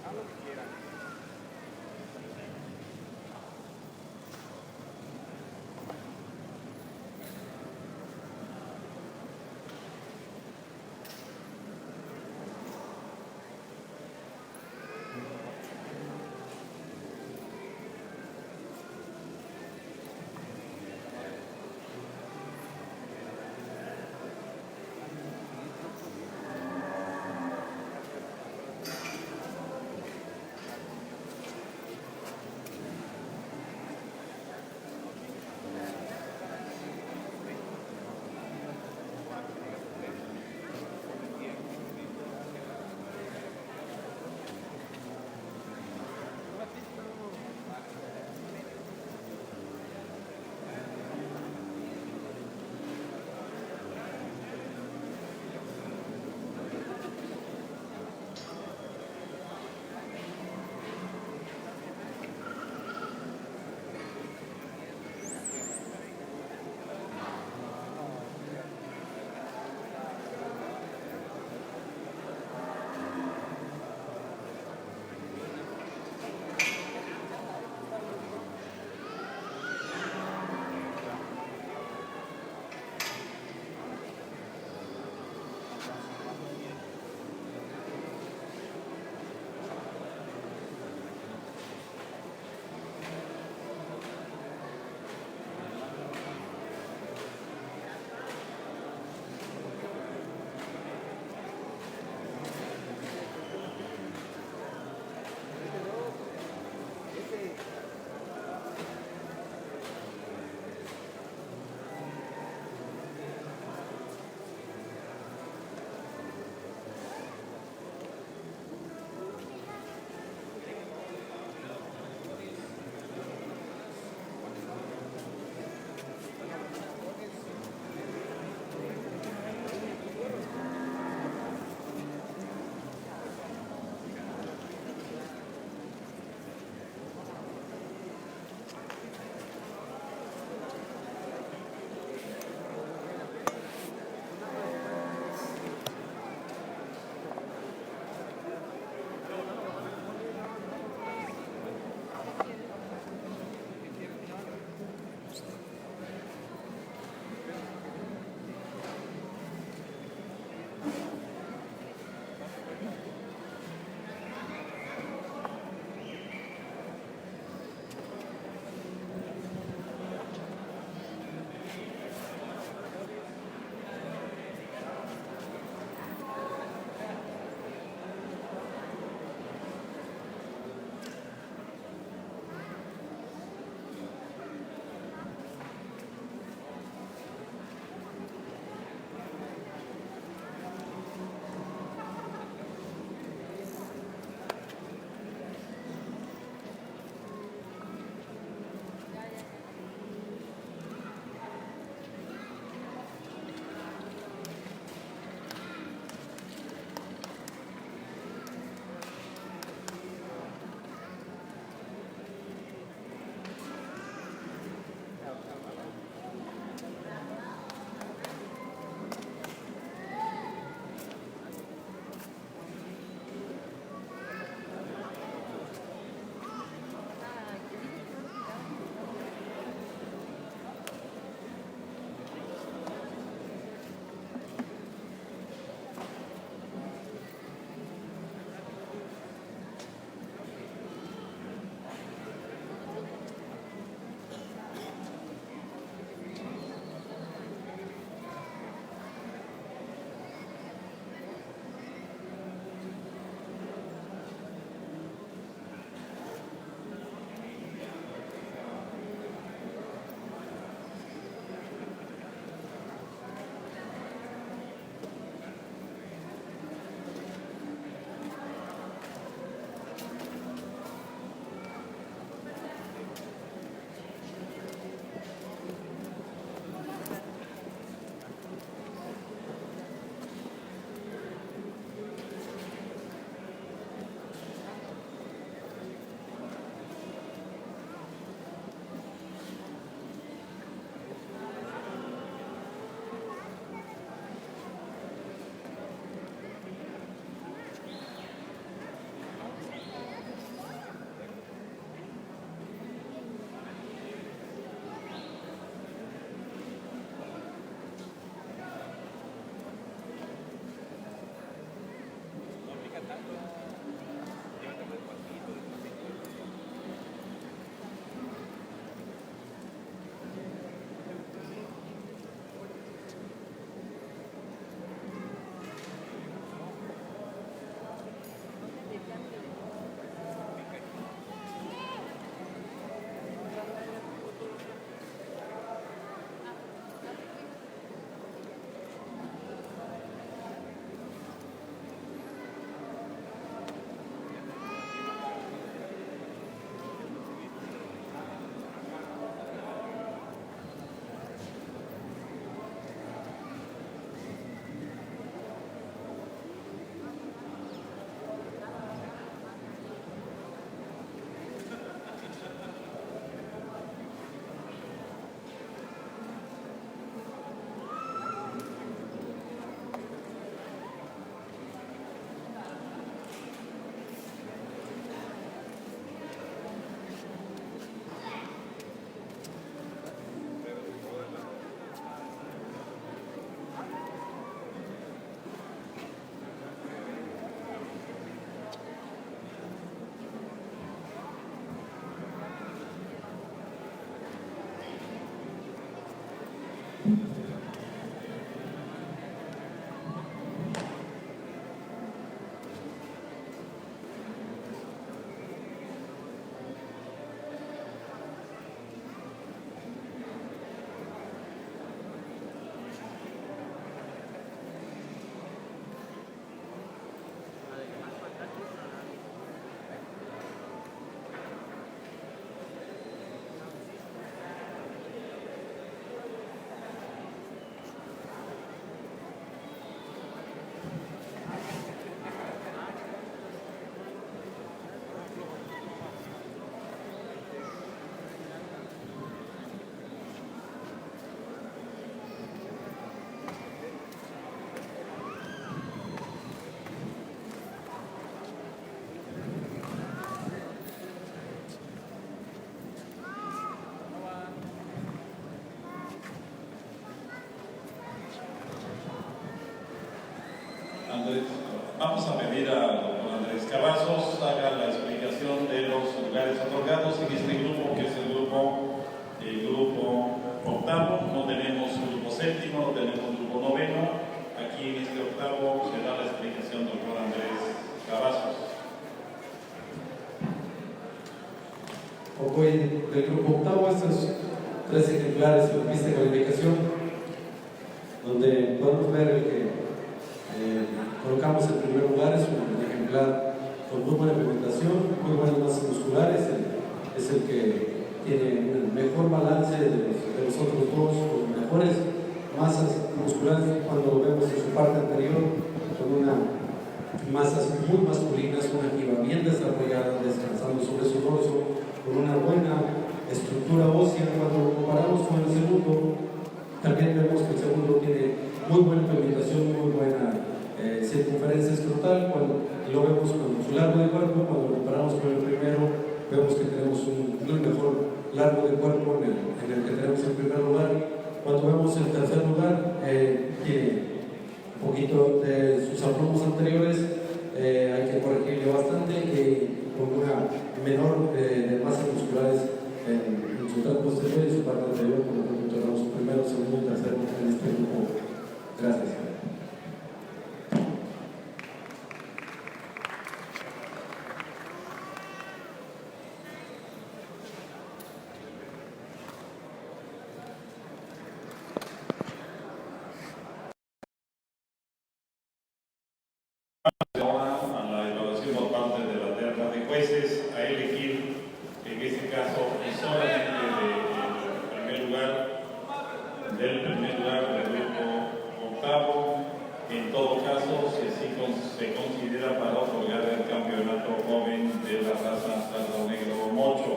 Haz lo que quieras. lugares otorgados en este grupo, que es el grupo octavo. No tenemos grupo séptimo, no tenemos grupo noveno. Aquí en este octavo se da la explicación del doctor Andrés Cavazos. Hoy del grupo octavo, estos 3 ejemplares de vista de calificación, donde podemos ver el que colocamos en primer lugar. Es un ejemplar con muy buena pigmentación, muy buenas masas musculares, es el que tiene un mejor balance de los otros dos, con mejores masas musculares cuando lo vemos en su parte anterior, con masas muy masculinas, una jiba bien desarrollada, descansando sobre su dorso, con una buena estructura ósea. Cuando lo comparamos con el segundo, también vemos que el segundo tiene muy buena pigmentación, muy buena circunferencia escrotal. Cuando lo vemos con su largo de cuerpo, cuando lo comparamos con el primero, vemos que tenemos un muy mejor largo de cuerpo en el que tenemos en primer lugar. Cuando vemos el tercer lugar, tiene un poquito de sus aplomos anteriores, hay que corregirle bastante, con una menor de masas musculares en su tronco posterior y su parte anterior. Por lo tanto, tenemos primero, segundo y tercero en este grupo. Gracias. Ahora a la evaluación por parte de la terna de jueces, a elegir en este caso solamente del primer lugar del grupo octavo. En todo caso, se considera para otorgar el campeonato joven de la raza Sardo Negro Mocho.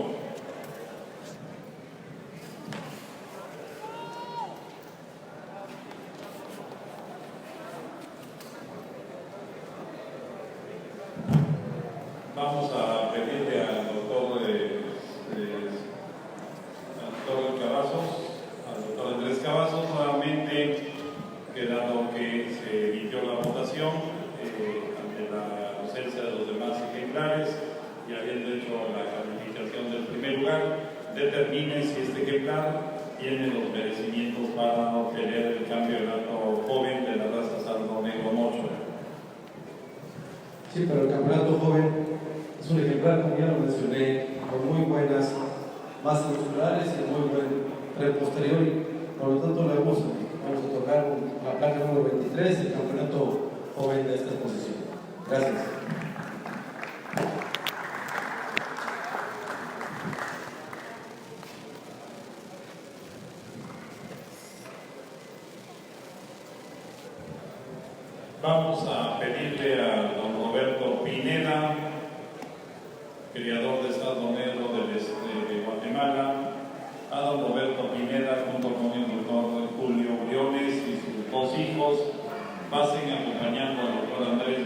Vamos a pedirle al doctor Andrés Cavazos, nuevamente, que dado que se emitió la votación ante la ausencia de los demás ejemplares y habiendo hecho la calificación del primer lugar, determine si este ejemplar tiene los merecimientos para obtener el campeonato joven de la raza Sardo Negro Mocho. Sí, pero el campeonato joven es un ejemplar, como ya lo mencioné, con muy buenas masas musculares y muy buen tren posterior. Por lo tanto, le vamos a otorgar la placa número 23, el campeonato joven de esta exposición. Gracias. Vamos a pedirle a don Roberto Pineda, criador de Sardo Negro de Guatemala, a don Roberto Pineda, junto con el doctor Julio Briones y sus 2 hijos, pasen acompañando al doctor Andrés.